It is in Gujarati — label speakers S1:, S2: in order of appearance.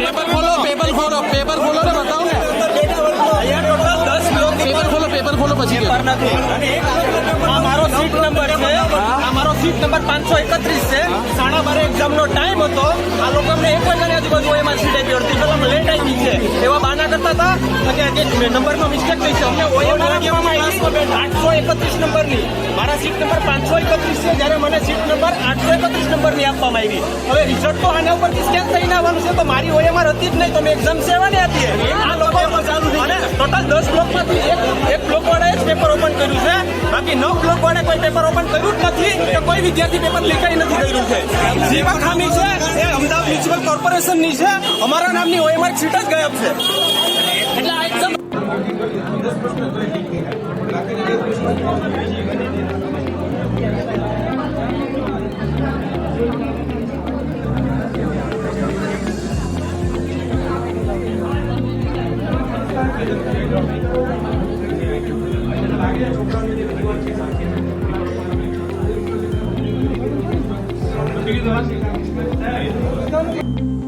S1: पेपर खोलो ने बताओ ने पेपर खोलो પછી
S2: મારો સીટ નંબર છે, મારો સીટ નંબર 531 છે. 12:30 એક્ઝામ નો ટાઈમ હતો. આ લોકો અમને 1 વાગ્યાની આજુબાજુ એમાં સીટ આપી હતી. પેલા લેટ આવી છે એવા બાના કરતા હતા કે નંબરમાં મિસ્ટેક થઈ છે. અમને ઓએમઆર આપવામાં આવી 831 નંબરની. મારા સીટ નંબર 531 છે, જ્યારે મને સીટ નંબર 831 નંબરની આપવામાં આવી. હવે રિઝલ્ટ તો આના ઉપરથી સ્કેન થઈને આવવાનું છે, તો મારી ઓએમઆર હતી જ નહીં, તો મેં એક્ઝામ સેવાની હતી. આ લોકો અને ટોટલ 10 બ્લોકમાંથી એક બ્લોક વાળાએ જ પેપર ઓપન કર્યું છે. બાકી 9 બ્લોક વાળાએ કોઈ પેપર ઓપન કર્યું જ નથી કે કોઈ વિદ્યાર્થી પેપર લીક નથી કર્યું છે. જેવા ખામી છે એ અમદાવાદ મ્યુનિસિપલ કોર્પોરેશનની છે. અમારા નામની ઓએમઆર સીટ જ ગાયબ છે. એટલે આ એક્ઝામ
S3: છોકરા